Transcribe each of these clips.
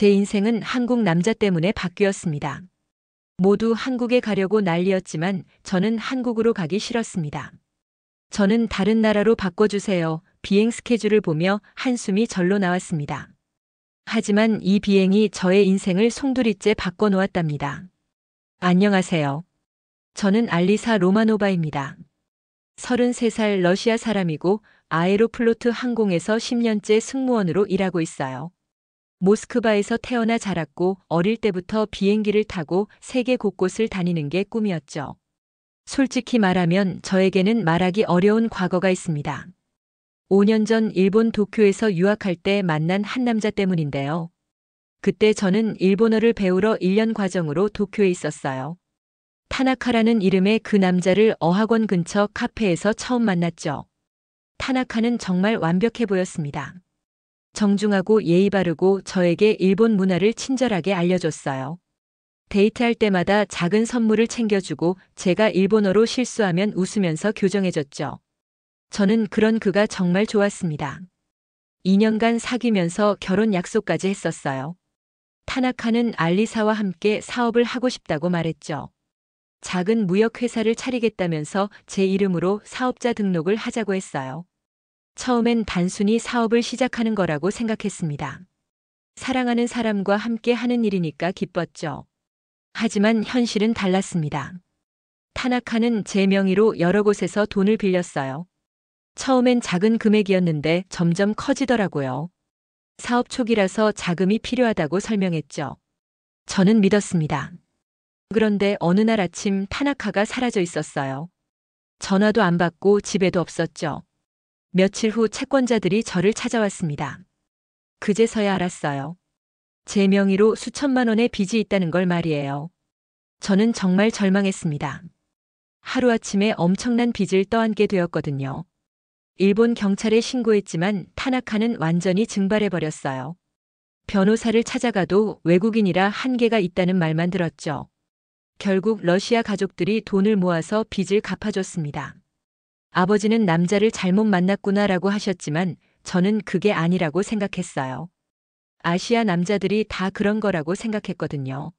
제 인생은 한국 남자 때문에 바뀌었습니다. 모두 한국에 가려고 난리였지만 저는 한국으로 가기 싫었습니다. 저는 다른 나라로 바꿔주세요. 비행 스케줄을 보며 한숨이 절로 나왔습니다. 하지만 이 비행이 저의 인생을 송두리째 바꿔놓았답니다. 안녕하세요. 저는 알리사 로마노바입니다. 33살 러시아 사람이고 아에로플로트 항공에서 10년째 승무원으로 일하고 있어요. 모스크바에서 태어나 자랐고 어릴 때부터 비행기를 타고 세계 곳곳을 다니는 게 꿈이었죠. 솔직히 말하면 저에게는 말하기 어려운 과거가 있습니다. 5년 전 일본 도쿄에서 유학할 때 만난 한 남자 때문인데요. 그때 저는 일본어를 배우러 1년 과정으로 도쿄에 있었어요. 타나카라는 이름의 그 남자를 어학원 근처 카페에서 처음 만났죠. 타나카는 정말 완벽해 보였습니다. 정중하고 예의 바르고 저에게 일본 문화를 친절하게 알려줬어요. 데이트할 때마다 작은 선물을 챙겨주고 제가 일본어로 실수하면 웃으면서 교정해줬죠. 저는 그런 그가 정말 좋았습니다. 2년간 사귀면서 결혼 약속까지 했었어요. 타나카는 알리사와 함께 사업을 하고 싶다고 말했죠. 작은 무역회사를 차리겠다면서 제 이름으로 사업자 등록을 하자고 했어요. 처음엔 단순히 사업을 시작하는 거라고 생각했습니다. 사랑하는 사람과 함께 하는 일이니까 기뻤죠. 하지만 현실은 달랐습니다. 타나카는 제 명의로 여러 곳에서 돈을 빌렸어요. 처음엔 작은 금액이었는데 점점 커지더라고요. 사업 초기라서 자금이 필요하다고 설명했죠. 저는 믿었습니다. 그런데 어느 날 아침 타나카가 사라져 있었어요. 전화도 안 받고 집에도 없었죠. 며칠 후 채권자들이 저를 찾아왔습니다. 그제서야 알았어요. 제 명의로 수천만 원의 빚이 있다는 걸 말이에요. 저는 정말 절망했습니다. 하루아침에 엄청난 빚을 떠안게 되었거든요. 일본 경찰에 신고했지만 타나카는 완전히 증발해버렸어요. 변호사를 찾아가도 외국인이라 한계가 있다는 말만 들었죠. 결국 러시아 가족들이 돈을 모아서 빚을 갚아줬습니다. 아버지는 남자를 잘못 만났구나라고 하셨지만 저는 그게 아니라고 생각했어요. 아시아 남자들이 다 그런 거라고 생각했거든요.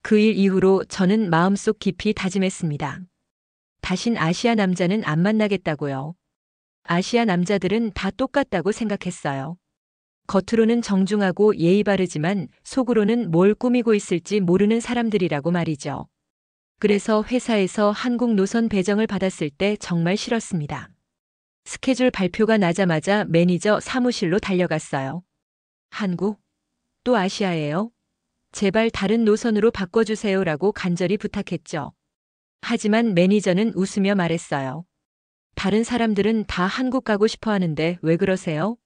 그 일 이후로 저는 마음속 깊이 다짐했습니다. 다신 아시아 남자는 안 만나겠다고요. 아시아 남자들은 다 똑같다고 생각했어요. 겉으로는 정중하고 예의 바르지만 속으로는 뭘 꾸미고 있을지 모르는 사람들이라고 말이죠. 그래서 회사에서 한국 노선 배정을 받았을 때 정말 싫었습니다. 스케줄 발표가 나자마자 매니저 사무실로 달려갔어요. 한국? 또 아시아예요? 제발 다른 노선으로 바꿔주세요라고 간절히 부탁했죠. 하지만 매니저는 웃으며 말했어요. 다른 사람들은 다 한국 가고 싶어 하는데 왜 그러세요?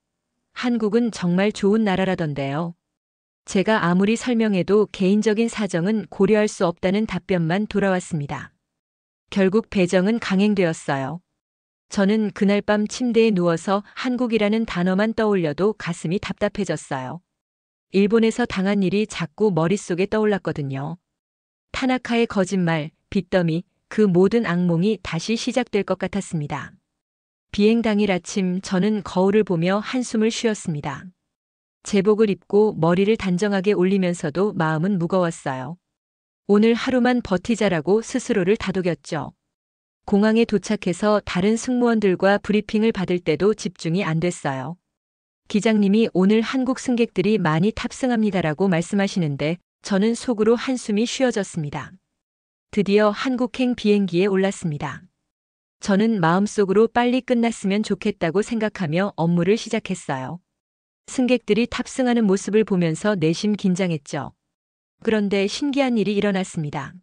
한국은 정말 좋은 나라라던데요. 제가 아무리 설명해도 개인적인 사정은 고려할 수 없다는 답변만 돌아왔습니다. 결국 배정은 강행되었어요. 저는 그날 밤 침대에 누워서 한국이라는 단어만 떠올려도 가슴이 답답해졌어요. 일본에서 당한 일이 자꾸 머릿속에 떠올랐거든요. 타나카의 거짓말, 빚더미, 그 모든 악몽이 다시 시작될 것 같았습니다. 비행 당일 아침 저는 거울을 보며 한숨을 쉬었습니다. 제복을 입고 머리를 단정하게 올리면서도 마음은 무거웠어요. 오늘 하루만 버티자라고 스스로를 다독였죠. 공항에 도착해서 다른 승무원들과 브리핑을 받을 때도 집중이 안 됐어요. 기장님이 오늘 한국 승객들이 많이 탑승합니다라고 말씀하시는데 저는 속으로 한숨이 쉬어졌습니다. 드디어 한국행 비행기에 올랐습니다. 저는 마음속으로 빨리 끝났으면 좋겠다고 생각하며 업무를 시작했어요. 승객들이 탑승하는 모습을 보면서 내심 긴장했죠. 그런데 신기한 일이 일어났습니다.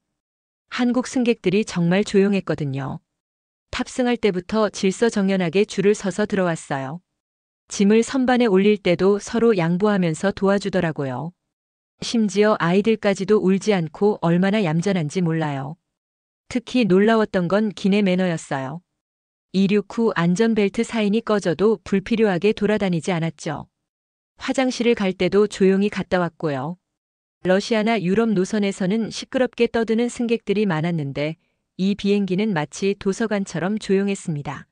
한국 승객들이 정말 조용했거든요. 탑승할 때부터 질서정연하게 줄을 서서 들어왔어요. 짐을 선반에 올릴 때도 서로 양보하면서 도와주더라고요. 심지어 아이들까지도 울지 않고 얼마나 얌전한지 몰라요. 특히 놀라웠던 건 기내 매너였어요. 이륙 후 안전벨트 사인이 꺼져도 불필요하게 돌아다니지 않았죠. 화장실을 갈 때도 조용히 갔다 왔고요. 러시아나 유럽 노선에서는 시끄럽게 떠드는 승객들이 많았는데 이 비행기는 마치 도서관처럼 조용했습니다.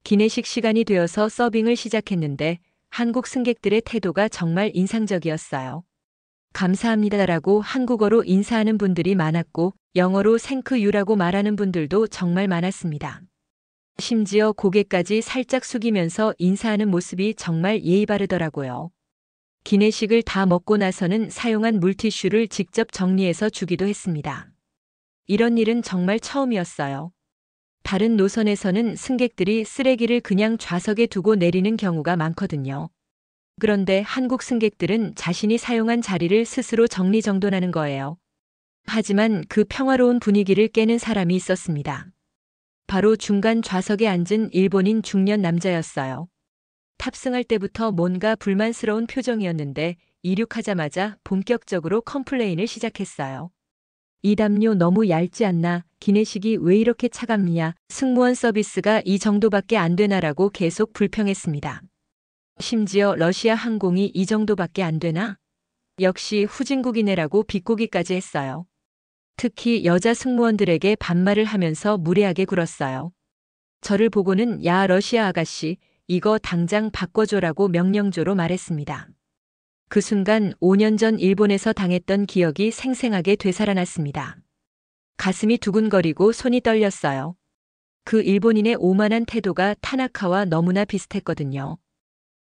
기내식 시간이 되어서 서빙을 시작했는데 한국 승객들의 태도가 정말 인상적이었어요. 감사합니다라고 한국어로 인사하는 분들이 많았고 영어로 thank you라고 말하는 분들도 정말 많았습니다. 심지어 고개까지 살짝 숙이면서 인사하는 모습이 정말 예의 바르더라고요. 기내식을 다 먹고 나서는 사용한 물티슈를 직접 정리해서 주기도 했습니다. 이런 일은 정말 처음이었어요. 다른 노선에서는 승객들이 쓰레기를 그냥 좌석에 두고 내리는 경우가 많거든요. 그런데 한국 승객들은 자신이 사용한 자리를 스스로 정리정돈하는 거예요. 하지만 그 평화로운 분위기를 깨는 사람이 있었습니다. 바로 중간 좌석에 앉은 일본인 중년 남자였어요. 탑승할 때부터 뭔가 불만스러운 표정이었는데 이륙하자마자 본격적으로 컴플레인을 시작했어요. 이 담요 너무 얇지 않나? 기내식이 왜 이렇게 차갑냐? 승무원 서비스가 이 정도밖에 안 되나라고 계속 불평했습니다. 심지어 러시아 항공이 이 정도밖에 안 되나? 역시 후진국이네라고 비꼬기까지 했어요. 특히 여자 승무원들에게 반말을 하면서 무례하게 굴었어요. 저를 보고는 야 러시아 아가씨 이거 당장 바꿔줘라고 명령조로 말했습니다. 그 순간 5년 전 일본에서 당했던 기억이 생생하게 되살아났습니다. 가슴이 두근거리고 손이 떨렸어요. 그 일본인의 오만한 태도가 타나카와 너무나 비슷했거든요.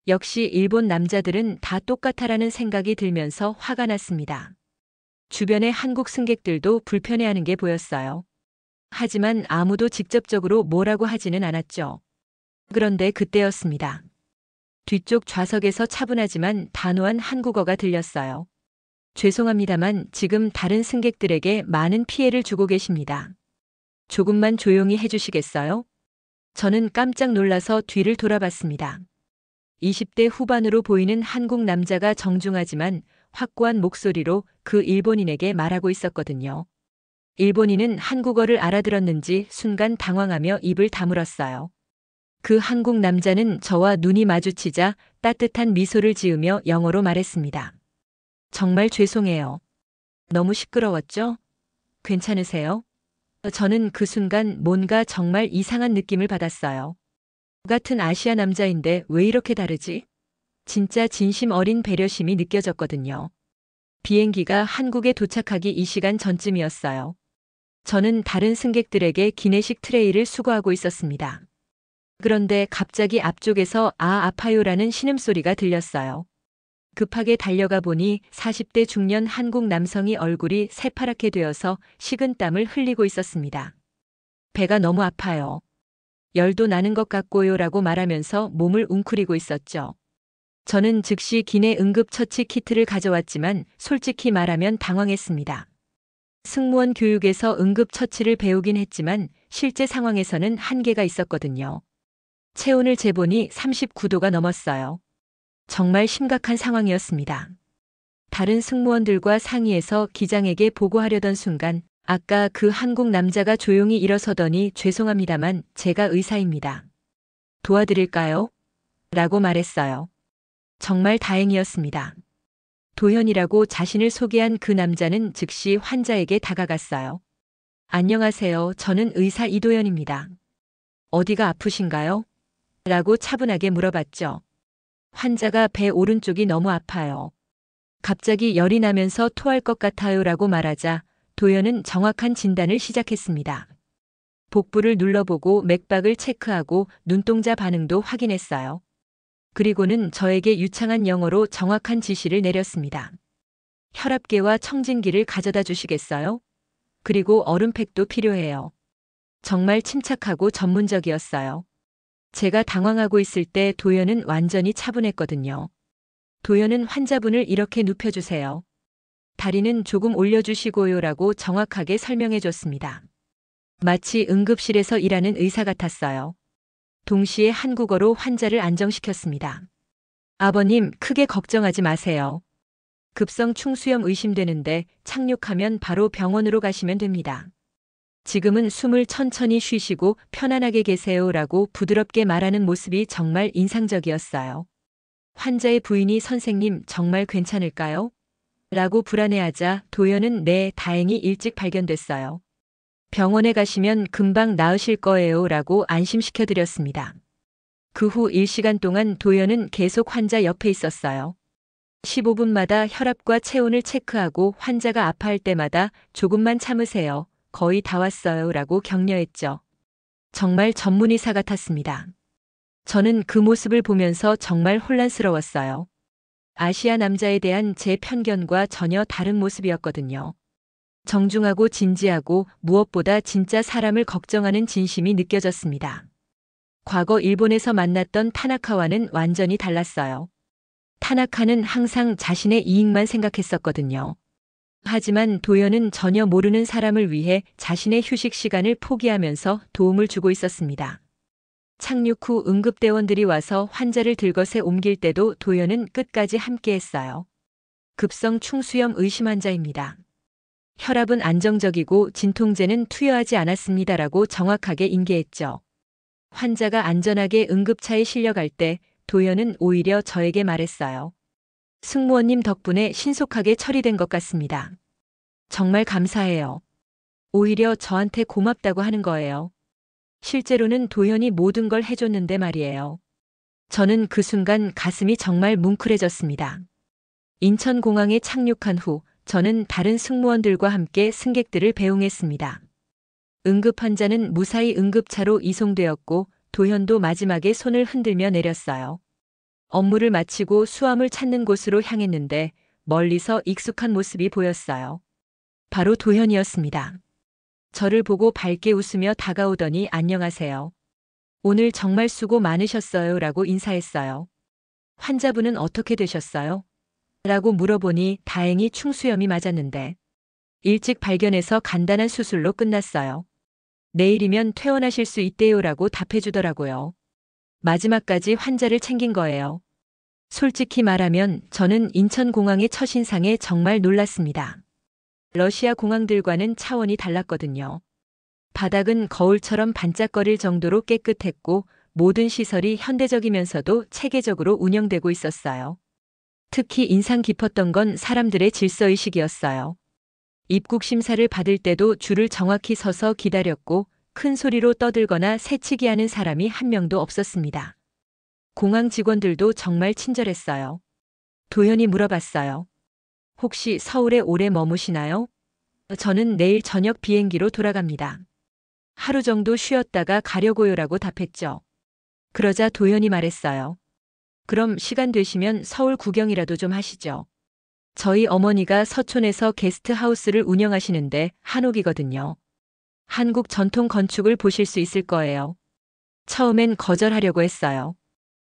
역시 일본 남자들은 다 똑같아라는 생각이 들면서 화가 났습니다. 주변의 한국 승객들도 불편해하는 게 보였어요. 하지만 아무도 직접적으로 뭐라고 하지는 않았죠. 그런데 그때였습니다. 뒤쪽 좌석에서 차분하지만 단호한 한국어가 들렸어요. 죄송합니다만 지금 다른 승객들에게 많은 피해를 주고 계십니다. 조금만 조용히 해주시겠어요? 저는 깜짝 놀라서 뒤를 돌아봤습니다. 20대 후반으로 보이는 한국 남자가 정중하지만 확고한 목소리로 그 일본인에게 말하고 있었거든요. 일본인은 한국어를 알아들었는지 순간 당황하며 입을 다물었어요. 그 한국 남자는 저와 눈이 마주치자 따뜻한 미소를 지으며 영어로 말했습니다. 정말 죄송해요. 너무 시끄러웠죠? 괜찮으세요? 저는 그 순간 뭔가 정말 이상한 느낌을 받았어요. 같은 아시아 남자인데 왜 이렇게 다르지? 진짜 진심 어린 배려심이 느껴졌거든요. 비행기가 한국에 도착하기 2시간 전쯤이었어요. 저는 다른 승객들에게 기내식 트레이를 수거하고 있었습니다. 그런데 갑자기 앞쪽에서 아 아파요라는 신음소리가 들렸어요. 급하게 달려가 보니 40대 중년 한국 남성이 얼굴이 새파랗게 되어서 식은땀을 흘리고 있었습니다. 배가 너무 아파요. 열도 나는 것 같고요라고 말하면서 몸을 웅크리고 있었죠. 저는 즉시 기내 응급처치 키트를 가져왔지만 솔직히 말하면 당황했습니다. 승무원 교육에서 응급처치를 배우긴 했지만 실제 상황에서는 한계가 있었거든요. 체온을 재보니 39도가 넘었어요. 정말 심각한 상황이었습니다. 다른 승무원들과 상의해서 기장에게 보고하려던 순간 아까 그 한국 남자가 조용히 일어서더니 죄송합니다만 제가 의사입니다. 도와드릴까요? 라고 말했어요. 정말 다행이었습니다. 도현이라고 자신을 소개한 그 남자는 즉시 환자에게 다가갔어요. 안녕하세요. 저는 의사 이도현입니다. 어디가 아프신가요? 라고 차분하게 물어봤죠. 환자가 배 오른쪽이 너무 아파요. 갑자기 열이 나면서 토할 것 같아요 라고 말하자 도현은 정확한 진단을 시작했습니다. 복부를 눌러보고 맥박을 체크하고 눈동자 반응도 확인했어요. 그리고는 저에게 유창한 영어로 정확한 지시를 내렸습니다. 혈압계와 청진기를 가져다 주시겠어요? 그리고 얼음팩도 필요해요. 정말 침착하고 전문적이었어요. 제가 당황하고 있을 때 도현은 완전히 차분했거든요. 도현은 환자분을 이렇게 눕혀주세요. 다리는 조금 올려주시고요 라고 정확하게 설명해 줬습니다. 마치 응급실에서 일하는 의사 같았어요. 동시에 한국어로 환자를 안정시켰습니다. 아버님, 크게 걱정하지 마세요. 급성 충수염 의심되는데 착륙하면 바로 병원으로 가시면 됩니다. 지금은 숨을 천천히 쉬시고 편안하게 계세요라고 부드럽게 말하는 모습이 정말 인상적이었어요. 환자의 부인이 선생님 정말 괜찮을까요? 라고 불안해하자 도현은 네, 다행히 일찍 발견됐어요. 병원에 가시면 금방 나으실 거예요 라고 안심시켜드렸습니다. 그 후 1시간 동안 도현은 계속 환자 옆에 있었어요. 15분마다 혈압과 체온을 체크하고 환자가 아파할 때마다 조금만 참으세요. 거의 다 왔어요. 라고 격려했죠. 정말 전문의사 같았습니다. 저는 그 모습을 보면서 정말 혼란스러웠어요. 아시아 남자에 대한 제 편견과 전혀 다른 모습이었거든요. 정중하고 진지하고 무엇보다 진짜 사람을 걱정하는 진심이 느껴졌습니다. 과거 일본에서 만났던 타나카와는 완전히 달랐어요. 타나카는 항상 자신의 이익만 생각했었거든요. 하지만 도연은 전혀 모르는 사람을 위해 자신의 휴식 시간을 포기하면서 도움을 주고 있었습니다. 착륙 후 응급대원들이 와서 환자를 들것에 옮길 때도 도연은 끝까지 함께했어요. 급성 충수염 의심 환자입니다. 혈압은 안정적이고 진통제는 투여하지 않았습니다라고 정확하게 인계했죠. 환자가 안전하게 응급차에 실려갈 때 도연은 오히려 저에게 말했어요. 승무원님 덕분에 신속하게 처리된 것 같습니다. 정말 감사해요. 오히려 저한테 고맙다고 하는 거예요. 실제로는 도연이 모든 걸 해줬는데 말이에요. 저는 그 순간 가슴이 정말 뭉클해졌습니다. 인천공항에 착륙한 후 저는 다른 승무원들과 함께 승객들을 배웅했습니다. 응급 환자는 무사히 응급차로 이송되었고 도현도 마지막에 손을 흔들며 내렸어요. 업무를 마치고 수암을 찾는 곳으로 향했는데 멀리서 익숙한 모습이 보였어요. 바로 도현이었습니다. 저를 보고 밝게 웃으며 다가오더니 안녕하세요. 오늘 정말 수고 많으셨어요. 라고 인사했어요. 환자분은 어떻게 되셨어요? 라고 물어보니 다행히 충수염이 맞았는데 일찍 발견해서 간단한 수술로 끝났어요. 내일이면 퇴원하실 수 있대요라고 답해주더라고요. 마지막까지 환자를 챙긴 거예요. 솔직히 말하면 저는 인천공항의 첫인상에 정말 놀랐습니다. 러시아 공항들과는 차원이 달랐거든요. 바닥은 거울처럼 반짝거릴 정도로 깨끗했고 모든 시설이 현대적이면서도 체계적으로 운영되고 있었어요. 특히 인상 깊었던 건 사람들의 질서의식이었어요. 입국 심사를 받을 때도 줄을 정확히 서서 기다렸고 큰 소리로 떠들거나 새치기 하는 사람이 한 명도 없었습니다. 공항 직원들도 정말 친절했어요. 도연이 물어봤어요. 혹시 서울에 오래 머무시나요? 저는 내일 저녁 비행기로 돌아갑니다. 하루 정도 쉬었다가 가려고요라고 답했죠. 그러자 도연이 말했어요. 그럼 시간 되시면 서울 구경이라도 좀 하시죠. 저희 어머니가 서촌에서 게스트하우스를 운영하시는데 한옥이거든요. 한국 전통 건축을 보실 수 있을 거예요. 처음엔 거절하려고 했어요.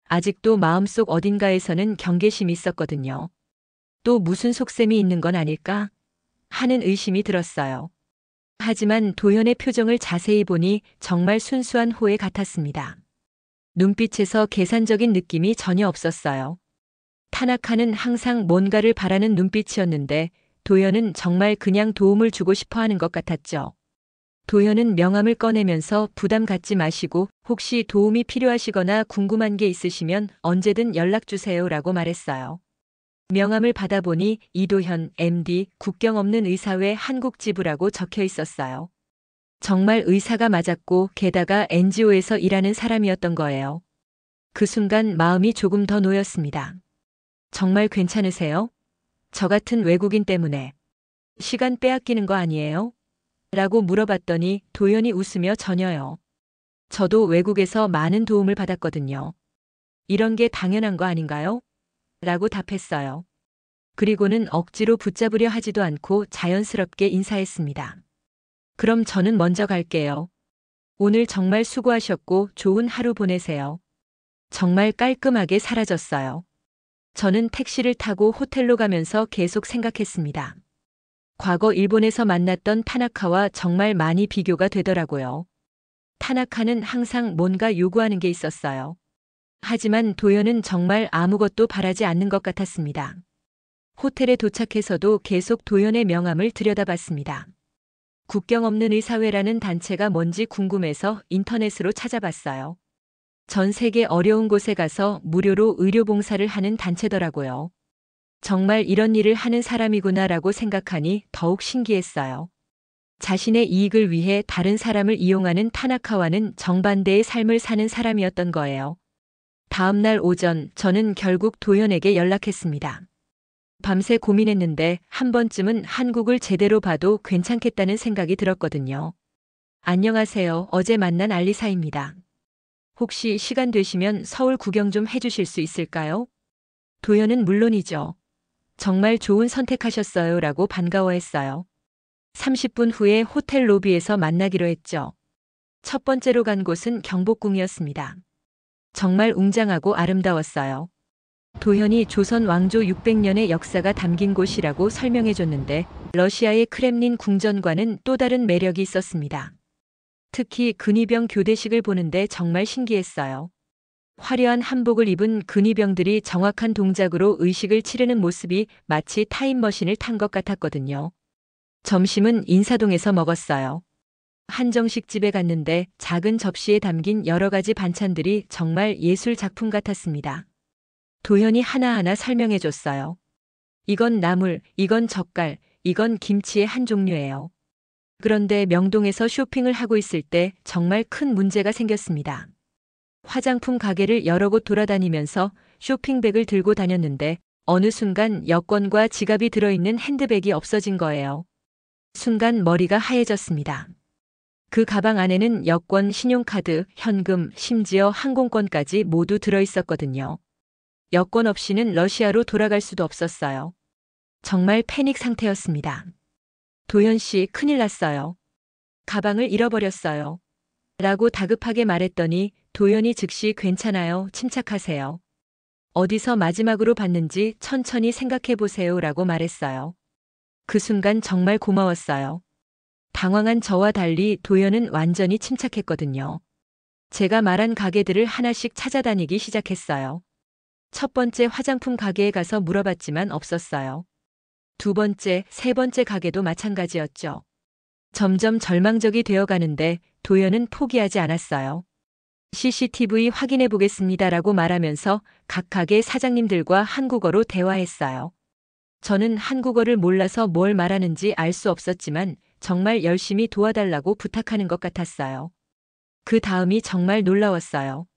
아직도 마음속 어딘가에서는 경계심이 있었거든요. 또 무슨 속셈이 있는 건 아닐까? 하는 의심이 들었어요. 하지만 도연의 표정을 자세히 보니 정말 순수한 호의 같았습니다. 눈빛에서 계산적인 느낌이 전혀 없었어요. 타나카는 항상 뭔가를 바라는 눈빛이었는데 도연은 정말 그냥 도움을 주고 싶어 하는 것 같았죠. 도연은 명함을 꺼내면서 부담 갖지 마시고 혹시 도움이 필요하시거나 궁금한 게 있으시면 언제든 연락 주세요라고 말했어요. 명함을 받아보니 이도현 MD 국경 없는 의사회 한국지부라고 적혀 있었어요. 정말 의사가 맞았고 게다가 NGO에서 일하는 사람이었던 거예요. 그 순간 마음이 조금 더 놓였습니다. 정말 괜찮으세요? 저 같은 외국인 때문에 시간 빼앗기는 거 아니에요? 라고 물어봤더니 도연이 웃으며 전혀요. 저도 외국에서 많은 도움을 받았거든요. 이런 게 당연한 거 아닌가요? 라고 답했어요. 그리고는 억지로 붙잡으려 하지도 않고 자연스럽게 인사했습니다. 그럼 저는 먼저 갈게요. 오늘 정말 수고하셨고 좋은 하루 보내세요. 정말 깔끔하게 사라졌어요. 저는 택시를 타고 호텔로 가면서 계속 생각했습니다. 과거 일본에서 만났던 타나카와 정말 많이 비교가 되더라고요. 타나카는 항상 뭔가 요구하는 게 있었어요. 하지만 도연은 정말 아무것도 바라지 않는 것 같았습니다. 호텔에 도착해서도 계속 도연의 명함을 들여다봤습니다. 국경 없는 의사회라는 단체가 뭔지 궁금해서 인터넷으로 찾아봤어요. 전 세계 어려운 곳에 가서 무료로 의료봉사를 하는 단체더라고요. 정말 이런 일을 하는 사람이구나라고 생각하니 더욱 신기했어요. 자신의 이익을 위해 다른 사람을 이용하는 타나카와는 정반대의 삶을 사는 사람이었던 거예요. 다음 날 오전 저는 결국 도연에게 연락했습니다. 밤새 고민했는데 한 번쯤은 한국을 제대로 봐도 괜찮겠다는 생각이 들었거든요. 안녕하세요. 어제 만난 알리사입니다. 혹시 시간 되시면 서울 구경 좀 해주실 수 있을까요? 도현은 물론이죠. 정말 좋은 선택하셨어요. 라고 반가워했어요. 30분 후에 호텔 로비에서 만나기로 했죠. 첫 번째로 간 곳은 경복궁이었습니다. 정말 웅장하고 아름다웠어요. 도현이 조선 왕조 600년의 역사가 담긴 곳이라고 설명해 줬는데 러시아의 크렘린 궁전과는 또 다른 매력이 있었습니다. 특히 근위병 교대식을 보는데 정말 신기했어요. 화려한 한복을 입은 근위병들이 정확한 동작으로 의식을 치르는 모습이 마치 타임머신을 탄 것 같았거든요. 점심은 인사동에서 먹었어요. 한정식 집에 갔는데 작은 접시에 담긴 여러 가지 반찬들이 정말 예술 작품 같았습니다. 도현이 하나하나 설명해 줬어요. 이건 나물, 이건 젓갈, 이건 김치의 한 종류예요. 그런데 명동에서 쇼핑을 하고 있을 때 정말 큰 문제가 생겼습니다. 화장품 가게를 여러 곳 돌아다니면서 쇼핑백을 들고 다녔는데 어느 순간 여권과 지갑이 들어있는 핸드백이 없어진 거예요. 순간 머리가 하얘졌습니다. 그 가방 안에는 여권, 신용카드, 현금, 심지어 항공권까지 모두 들어있었거든요. 여권 없이는 러시아로 돌아갈 수도 없었어요. 정말 패닉 상태였습니다. 도현 씨, 큰일 났어요. 가방을 잃어버렸어요. 라고 다급하게 말했더니 도현이 즉시 괜찮아요. 침착하세요. 어디서 마지막으로 봤는지 천천히 생각해 보세요. 라고 말했어요. 그 순간 정말 고마웠어요. 당황한 저와 달리 도현은 완전히 침착했거든요. 제가 말한 가게들을 하나씩 찾아다니기 시작했어요. 첫 번째 화장품 가게에 가서 물어봤지만 없었어요. 두 번째, 세 번째 가게도 마찬가지였죠. 점점 절망적이 되어가는데 도현은 포기하지 않았어요. CCTV 확인해 보겠습니다라고 말하면서 각 가게 사장님들과 한국어로 대화했어요. 저는 한국어를 몰라서 뭘 말하는지 알 수 없었지만 정말 열심히 도와달라고 부탁하는 것 같았어요. 그 다음이 정말 놀라웠어요.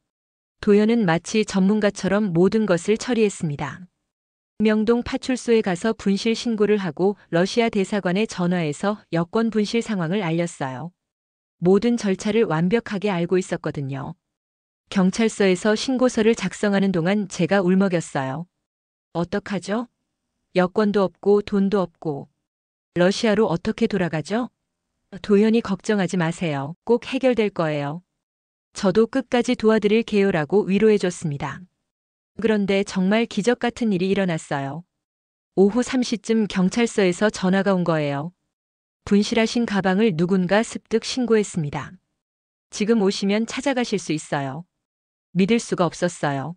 도현은 마치 전문가처럼 모든 것을 처리했습니다. 명동 파출소에 가서 분실 신고를 하고 러시아 대사관에 전화해서 여권 분실 상황을 알렸어요. 모든 절차를 완벽하게 알고 있었거든요. 경찰서에서 신고서를 작성하는 동안 제가 울먹였어요. 어떡하죠? 여권도 없고 돈도 없고. 러시아로 어떻게 돌아가죠? 도현이 걱정하지 마세요. 꼭 해결될 거예요. 저도 끝까지 도와드릴게요라고 위로해줬습니다. 그런데 정말 기적 같은 일이 일어났어요. 오후 3시쯤 경찰서에서 전화가 온 거예요. 분실하신 가방을 누군가 습득 신고했습니다. 지금 오시면 찾아가실 수 있어요. 믿을 수가 없었어요.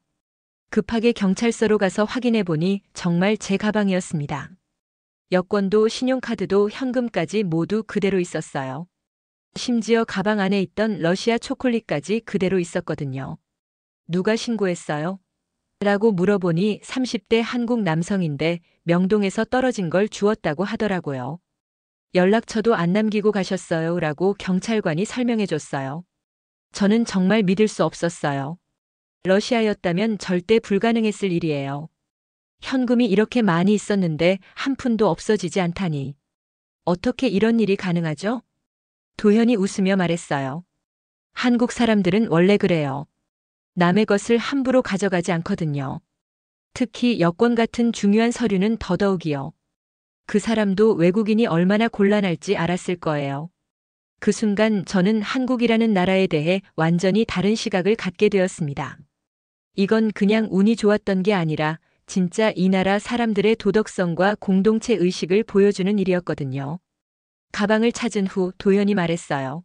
급하게 경찰서로 가서 확인해 보니 정말 제 가방이었습니다. 여권도 신용카드도 현금까지 모두 그대로 있었어요. 심지어 가방 안에 있던 러시아 초콜릿까지 그대로 있었거든요. 누가 신고했어요? 라고 물어보니 30대 한국 남성인데 명동에서 떨어진 걸 주웠다고 하더라고요. 연락처도 안 남기고 가셨어요. 라고 경찰관이 설명해 줬어요. 저는 정말 믿을 수 없었어요. 러시아였다면 절대 불가능했을 일이에요. 현금이 이렇게 많이 있었는데 한 푼도 없어지지 않다니. 어떻게 이런 일이 가능하죠? 도현이 웃으며 말했어요. 한국 사람들은 원래 그래요. 남의 것을 함부로 가져가지 않거든요. 특히 여권 같은 중요한 서류는 더더욱이요. 그 사람도 외국인이 얼마나 곤란할지 알았을 거예요. 그 순간 저는 한국이라는 나라에 대해 완전히 다른 시각을 갖게 되었습니다. 이건 그냥 운이 좋았던 게 아니라 진짜 이 나라 사람들의 도덕성과 공동체 의식을 보여주는 일이었거든요. 가방을 찾은 후 도현이 말했어요.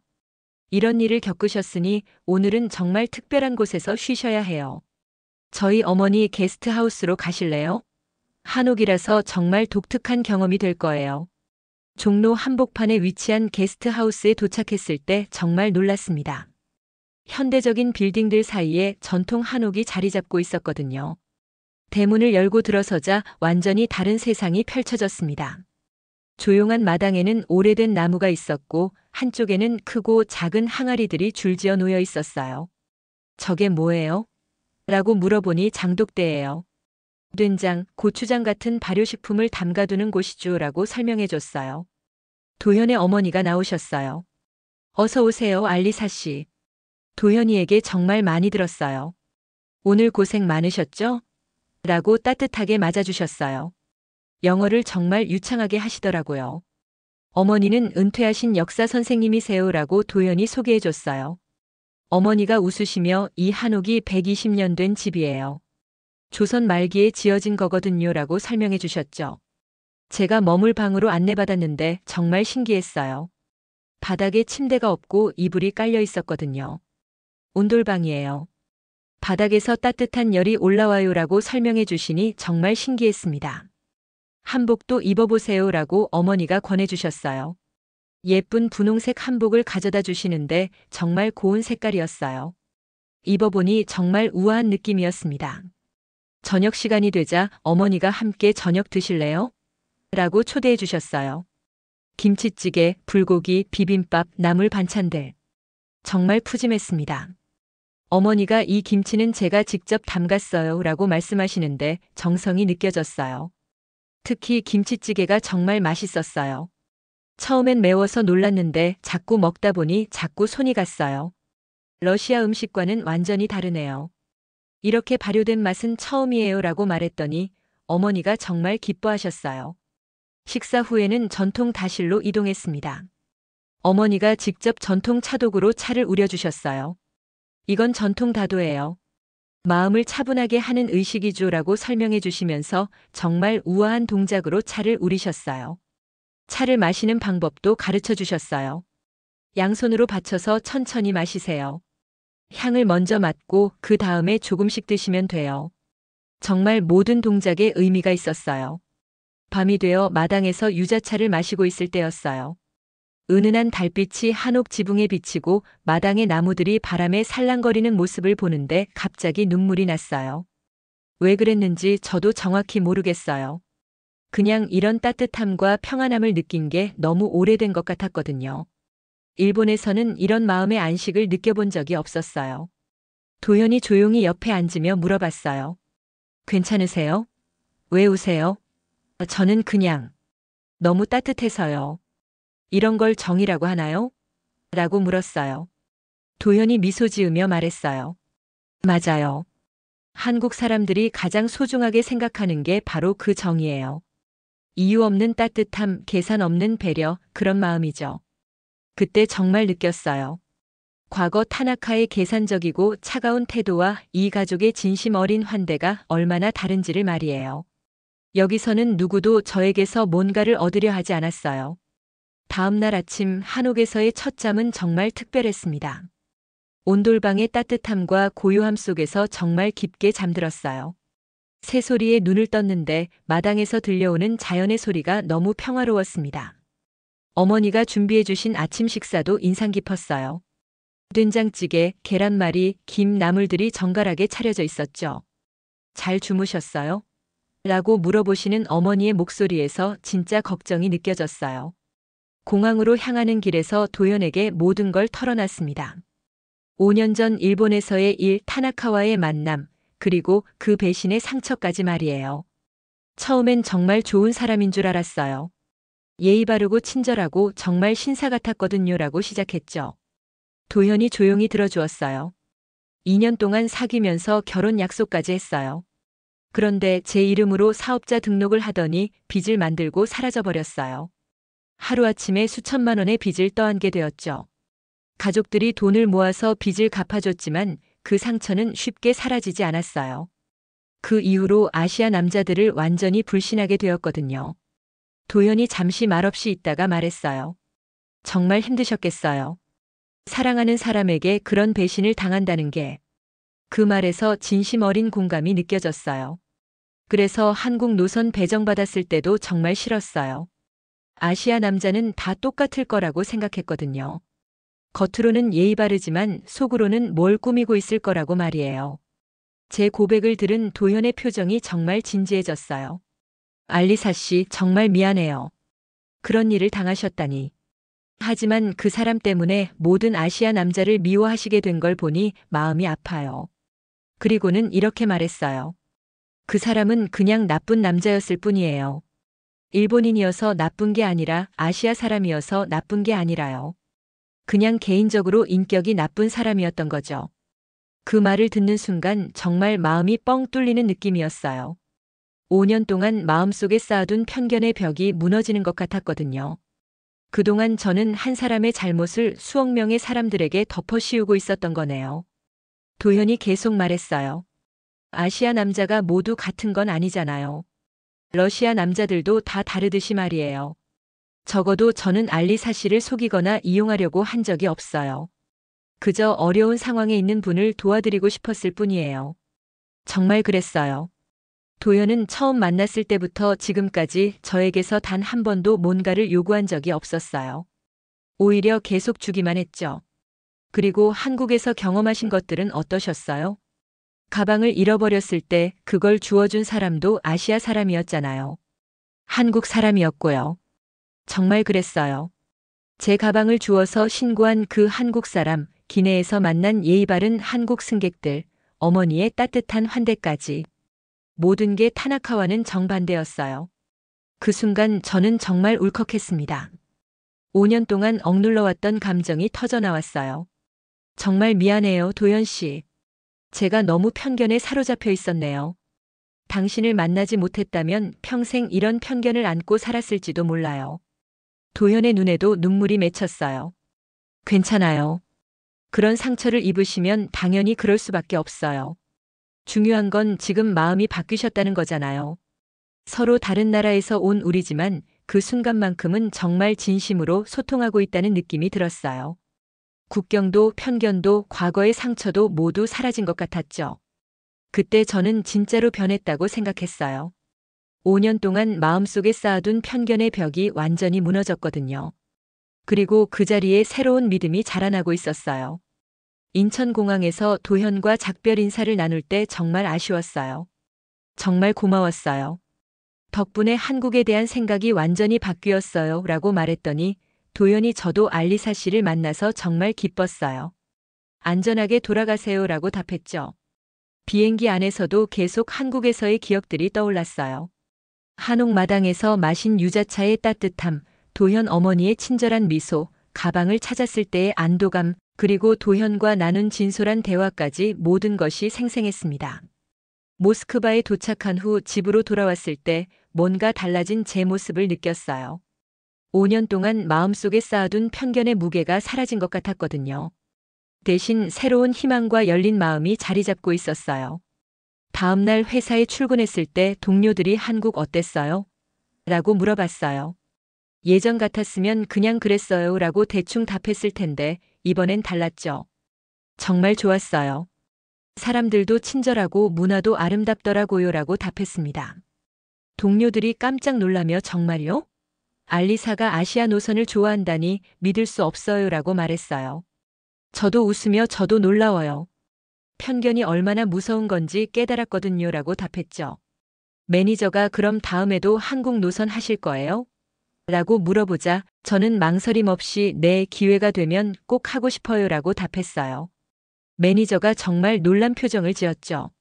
이런 일을 겪으셨으니 오늘은 정말 특별한 곳에서 쉬셔야 해요. 저희 어머니 게스트하우스로 가실래요? 한옥이라서 정말 독특한 경험이 될 거예요. 종로 한복판에 위치한 게스트하우스에 도착했을 때 정말 놀랐습니다. 현대적인 빌딩들 사이에 전통 한옥이 자리 잡고 있었거든요. 대문을 열고 들어서자 완전히 다른 세상이 펼쳐졌습니다. 조용한 마당에는 오래된 나무가 있었고 한쪽에는 크고 작은 항아리들이 줄지어 놓여 있었어요. 저게 뭐예요? 라고 물어보니 장독대예요. 된장, 고추장 같은 발효식품을 담가두는 곳이죠 라고 설명해 줬어요. 도현의 어머니가 나오셨어요. 어서 오세요, 알리사 씨. 도현이에게 정말 많이 들었어요. 오늘 고생 많으셨죠? 라고 따뜻하게 맞아주셨어요. 영어를 정말 유창하게 하시더라고요. 어머니는 은퇴하신 역사 선생님이세요 라고 도현이 소개해 줬어요. 어머니가 웃으시며 이 한옥이 120년 된 집이에요. 조선 말기에 지어진 거거든요 라고 설명해 주셨죠. 제가 머물 방으로 안내받았는데 정말 신기했어요. 바닥에 침대가 없고 이불이 깔려 있었거든요. 온돌방이에요. 바닥에서 따뜻한 열이 올라와요 라고 설명해 주시니 정말 신기했습니다. 한복도 입어보세요 라고 어머니가 권해주셨어요. 예쁜 분홍색 한복을 가져다 주시는데 정말 고운 색깔이었어요. 입어보니 정말 우아한 느낌이었습니다. 저녁 시간이 되자 어머니가 함께 저녁 드실래요? 라고 초대해 주셨어요. 김치찌개, 불고기, 비빔밥, 나물 반찬들. 정말 푸짐했습니다. 어머니가 이 김치는 제가 직접 담갔어요 라고 말씀하시는데 정성이 느껴졌어요. 특히 김치찌개가 정말 맛있었어요. 처음엔 매워서 놀랐는데 자꾸 먹다 보니 자꾸 손이 갔어요. 러시아 음식과는 완전히 다르네요. 이렇게 발효된 맛은 처음이에요 라고 말했더니 어머니가 정말 기뻐하셨어요. 식사 후에는 전통 다실로 이동했습니다. 어머니가 직접 전통 차독으로 차를 우려주셨어요. 이건 전통 다도예요. 마음을 차분하게 하는 의식이죠 라고 설명해 주시면서 정말 우아한 동작으로 차를 우리셨어요. 차를 마시는 방법도 가르쳐 주셨어요. 양손으로 받쳐서 천천히 마시세요. 향을 먼저 맡고 그 다음에 조금씩 드시면 돼요. 정말 모든 동작에 의미가 있었어요. 밤이 되어 마당에서 유자차를 마시고 있을 때였어요. 은은한 달빛이 한옥 지붕에 비치고 마당의 나무들이 바람에 살랑거리는 모습을 보는데 갑자기 눈물이 났어요. 왜 그랬는지 저도 정확히 모르겠어요. 그냥 이런 따뜻함과 평안함을 느낀 게 너무 오래된 것 같았거든요. 일본에서는 이런 마음의 안식을 느껴본 적이 없었어요. 도현이 조용히 옆에 앉으며 물어봤어요. 괜찮으세요? 왜 우세요? 저는 그냥 너무 따뜻해서요. 이런 걸 정이라고 하나요? 라고 물었어요. 도현이 미소 지으며 말했어요. 맞아요. 한국 사람들이 가장 소중하게 생각하는 게 바로 그 정이에요. 이유 없는 따뜻함, 계산 없는 배려, 그런 마음이죠. 그때 정말 느꼈어요. 과거 타나카의 계산적이고 차가운 태도와 이 가족의 진심 어린 환대가 얼마나 다른지를 말이에요. 여기서는 누구도 저에게서 뭔가를 얻으려 하지 않았어요. 다음 날 아침 한옥에서의 첫 잠은 정말 특별했습니다. 온돌방의 따뜻함과 고요함 속에서 정말 깊게 잠들었어요. 새소리에 눈을 떴는데 마당에서 들려오는 자연의 소리가 너무 평화로웠습니다. 어머니가 준비해 주신 아침 식사도 인상 깊었어요. 된장찌개, 계란말이, 김, 나물들이 정갈하게 차려져 있었죠. 잘 주무셨어요? 라고 물어보시는 어머니의 목소리에서 진짜 걱정이 느껴졌어요. 공항으로 향하는 길에서 도연에게 모든 걸 털어놨습니다. 5년 전 일본에서의 일, 타나카와의 만남, 그리고 그 배신의 상처까지 말이에요. 처음엔 정말 좋은 사람인 줄 알았어요. 예의 바르고 친절하고 정말 신사 같았거든요 라고 시작했죠. 도현이 조용히 들어주었어요. 2년 동안 사귀면서 결혼 약속까지 했어요. 그런데 제 이름으로 사업자 등록을 하더니 빚을 만들고 사라져버렸어요. 하루아침에 수천만 원의 빚을 떠안게 되었죠. 가족들이 돈을 모아서 빚을 갚아줬지만 그 상처는 쉽게 사라지지 않았어요. 그 이후로 아시아 남자들을 완전히 불신하게 되었거든요. 도현이 잠시 말없이 있다가 말했어요. 정말 힘드셨겠어요. 사랑하는 사람에게 그런 배신을 당한다는 게. 그 말에서 진심 어린 공감이 느껴졌어요. 그래서 한국 노선 배정받았을 때도 정말 싫었어요. 아시아 남자는 다 똑같을 거라고 생각했거든요. 겉으로는 예의 바르지만 속으로는 뭘 꾸미고 있을 거라고 말이에요. 제 고백을 들은 도현의 표정이 정말 진지해졌어요. 알리사 씨, 정말 미안해요. 그런 일을 당하셨다니. 하지만 그 사람 때문에 모든 아시아 남자를 미워하시게 된 걸 보니 마음이 아파요. 그리고는 이렇게 말했어요. 그 사람은 그냥 나쁜 남자였을 뿐이에요. 일본인이어서 나쁜 게 아니라 아시아 사람이어서 나쁜 게 아니라요. 그냥 개인적으로 인격이 나쁜 사람이었던 거죠. 그 말을 듣는 순간 정말 마음이 뻥 뚫리는 느낌이었어요. 5년 동안 마음속에 쌓아둔 편견의 벽이 무너지는 것 같았거든요. 그동안 저는 한 사람의 잘못을 수억 명의 사람들에게 덮어씌우고 있었던 거네요. 도현이 계속 말했어요. 아시아 남자가 모두 같은 건 아니잖아요. 러시아 남자들도 다 다르듯이 말이에요. 적어도 저는 알리 사씨를 속이거나 이용하려고 한 적이 없어요. 그저 어려운 상황에 있는 분을 도와드리고 싶었을 뿐이에요. 정말 그랬어요. 도현은 처음 만났을 때부터 지금까지 저에게서 단 한 번도 뭔가를 요구한 적이 없었어요. 오히려 계속 주기만 했죠. 그리고 한국에서 경험하신 것들은 어떠셨어요? 가방을 잃어버렸을 때 그걸 주워준 사람도 아시아 사람이었잖아요. 한국 사람이었고요. 정말 그랬어요. 제 가방을 주워서 신고한 그 한국 사람, 기내에서 만난 예의 바른 한국 승객들, 어머니의 따뜻한 환대까지. 모든 게 타나카와는 정반대였어요. 그 순간 저는 정말 울컥했습니다. 5년 동안 억눌러왔던 감정이 터져나왔어요. 정말 미안해요, 도현 씨. 제가 너무 편견에 사로잡혀 있었네요. 당신을 만나지 못했다면 평생 이런 편견을 안고 살았을지도 몰라요. 도현의 눈에도 눈물이 맺혔어요. 괜찮아요. 그런 상처를 입으시면 당연히 그럴 수밖에 없어요. 중요한 건 지금 마음이 바뀌셨다는 거잖아요. 서로 다른 나라에서 온 우리지만 그 순간만큼은 정말 진심으로 소통하고 있다는 느낌이 들었어요. 국경도 편견도 과거의 상처도 모두 사라진 것 같았죠. 그때 저는 진짜로 변했다고 생각했어요. 5년 동안 마음속에 쌓아둔 편견의 벽이 완전히 무너졌거든요. 그리고 그 자리에 새로운 믿음이 자라나고 있었어요. 인천공항에서 도현과 작별 인사를 나눌 때 정말 아쉬웠어요. 정말 고마웠어요. 덕분에 한국에 대한 생각이 완전히 바뀌었어요. 라고 말했더니 도현이 저도 알리사 씨를 만나서 정말 기뻤어요. 안전하게 돌아가세요. 라고 답했죠. 비행기 안에서도 계속 한국에서의 기억들이 떠올랐어요. 한옥마당에서 마신 유자차의 따뜻함, 도현 어머니의 친절한 미소, 가방을 찾았을 때의 안도감, 그리고 도현과 나눈 진솔한 대화까지 모든 것이 생생했습니다. 모스크바에 도착한 후 집으로 돌아왔을 때 뭔가 달라진 제 모습을 느꼈어요. 5년 동안 마음속에 쌓아둔 편견의 무게가 사라진 것 같았거든요. 대신 새로운 희망과 열린 마음이 자리 잡고 있었어요. 다음 날 회사에 출근했을 때 동료들이 한국 어땠어요? 라고 물어봤어요. 예전 같았으면 그냥 그랬어요. 라고 대충 답했을 텐데 이번엔 달랐죠. 정말 좋았어요. 사람들도 친절하고 문화도 아름답더라고요. 라고 답했습니다. 동료들이 깜짝 놀라며 정말요? 알리사가 아시아 노선을 좋아한다니 믿을 수 없어요. 라고 말했어요. 저도 웃으며 저도 놀라워요. 편견이 얼마나 무서운 건지 깨달았거든요. 라고 답했죠. 매니저가 그럼 다음에도 한국 노선 하실 거예요? 라고 물어보자 저는 망설임 없이 네, 기회가 되면 꼭 하고 싶어요. 라고 답했어요. 매니저가 정말 놀란 표정을 지었죠.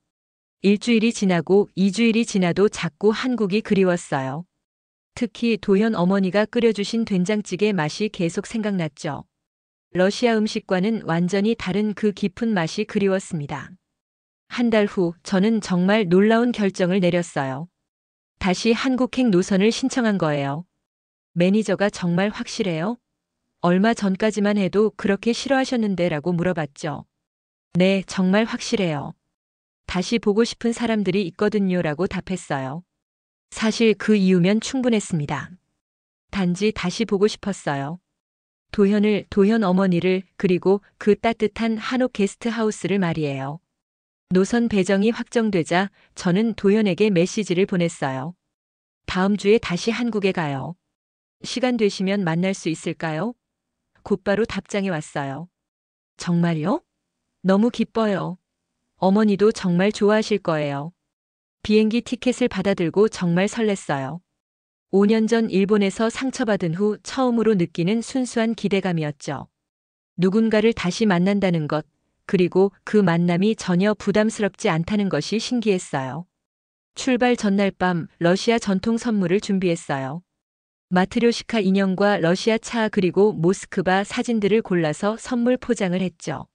일주일이 지나고 2주일이 지나도 자꾸 한국이 그리웠어요. 특히 도현 어머니가 끓여주신 된장찌개 맛이 계속 생각났죠. 러시아 음식과는 완전히 다른 그 깊은 맛이 그리웠습니다. 한 달 후 저는 정말 놀라운 결정을 내렸어요. 다시 한국행 노선을 신청한 거예요. 매니저가 정말 확실해요? 얼마 전까지만 해도 그렇게 싫어하셨는데 라고 물어봤죠. 네, 정말 확실해요. 다시 보고 싶은 사람들이 있거든요. 라고 답했어요. 사실 그 이유면 충분했습니다. 단지 다시 보고 싶었어요. 도현 어머니를, 그리고 그 따뜻한 한옥 게스트하우스를 말이에요. 노선 배정이 확정되자 저는 도현에게 메시지를 보냈어요. 다음 주에 다시 한국에 가요. 시간 되시면 만날 수 있을까요? 곧바로 답장이 왔어요. 정말요? 너무 기뻐요. 어머니도 정말 좋아하실 거예요. 비행기 티켓을 받아들고 정말 설렜어요. 5년 전 일본에서 상처받은 후 처음으로 느끼는 순수한 기대감이었죠. 누군가를 다시 만난다는 것, 그리고 그 만남이 전혀 부담스럽지 않다는 것이 신기했어요. 출발 전날 밤 러시아 전통 선물을 준비했어요. 마트료시카 인형과 러시아 차 그리고 모스크바 사진들을 골라서 선물 포장을 했죠.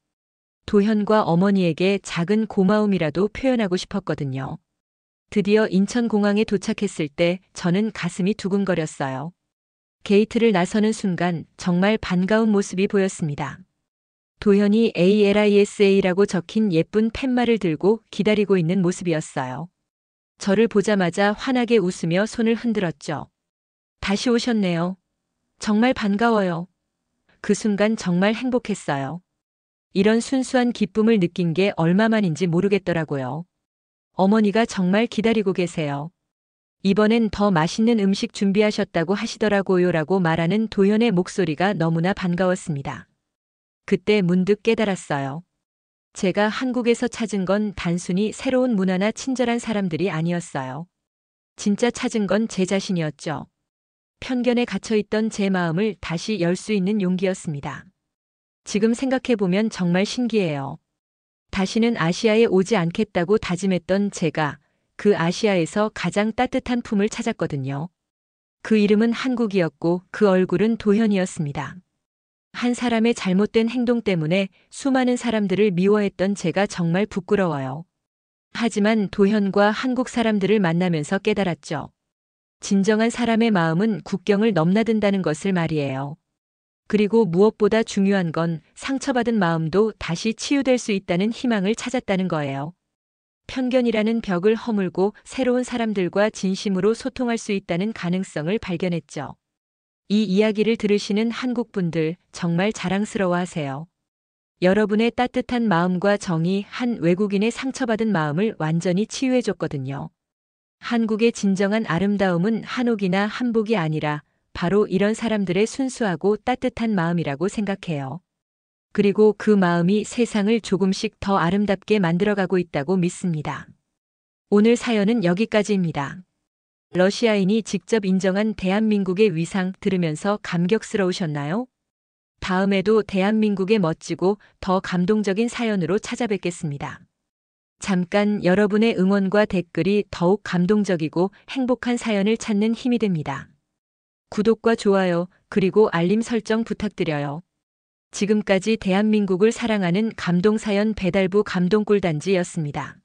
도현과 어머니에게 작은 고마움이라도 표현하고 싶었거든요. 드디어 인천공항에 도착했을 때 저는 가슴이 두근거렸어요. 게이트를 나서는 순간 정말 반가운 모습이 보였습니다. 도현이 ALISA라고 적힌 예쁜 팻말을 들고 기다리고 있는 모습이었어요. 저를 보자마자 환하게 웃으며 손을 흔들었죠. 다시 오셨네요. 정말 반가워요. 그 순간 정말 행복했어요. 이런 순수한 기쁨을 느낀 게 얼마만인지 모르겠더라고요. 어머니가 정말 기다리고 계세요. 이번엔 더 맛있는 음식 준비하셨다고 하시더라고요 라고 말하는 도현의 목소리가 너무나 반가웠습니다. 그때 문득 깨달았어요. 제가 한국에서 찾은 건 단순히 새로운 문화나 친절한 사람들이 아니었어요. 진짜 찾은 건 제 자신이었죠. 편견에 갇혀있던 제 마음을 다시 열 수 있는 용기였습니다. 지금 생각해보면 정말 신기해요. 다시는 아시아에 오지 않겠다고 다짐했던 제가 그 아시아에서 가장 따뜻한 품을 찾았거든요. 그 이름은 한국이었고 그 얼굴은 도현이었습니다. 한 사람의 잘못된 행동 때문에 수많은 사람들을 미워했던 제가 정말 부끄러워요. 하지만 도현과 한국 사람들을 만나면서 깨달았죠. 진정한 사람의 마음은 국경을 넘나든다는 것을 말이에요. 그리고 무엇보다 중요한 건 상처받은 마음도 다시 치유될 수 있다는 희망을 찾았다는 거예요. 편견이라는 벽을 허물고 새로운 사람들과 진심으로 소통할 수 있다는 가능성을 발견했죠. 이 이야기를 들으시는 한국분들 정말 자랑스러워하세요. 여러분의 따뜻한 마음과 정이 한 외국인의 상처받은 마음을 완전히 치유해줬거든요. 한국의 진정한 아름다움은 한옥이나 한복이 아니라 바로 이런 사람들의 순수하고 따뜻한 마음이라고 생각해요. 그리고 그 마음이 세상을 조금씩 더 아름답게 만들어가고 있다고 믿습니다. 오늘 사연은 여기까지입니다. 러시아인이 직접 인정한 대한민국의 위상 들으면서 감격스러우셨나요? 다음에도 대한민국의 멋지고 더 감동적인 사연으로 찾아뵙겠습니다. 잠깐 여러분의 응원과 댓글이 더욱 감동적이고 행복한 사연을 찾는 힘이 됩니다. 구독과 좋아요, 그리고 알림 설정 부탁드려요. 지금까지 대한민국을 사랑하는 감동사연 배달부 감동꿀단지였습니다.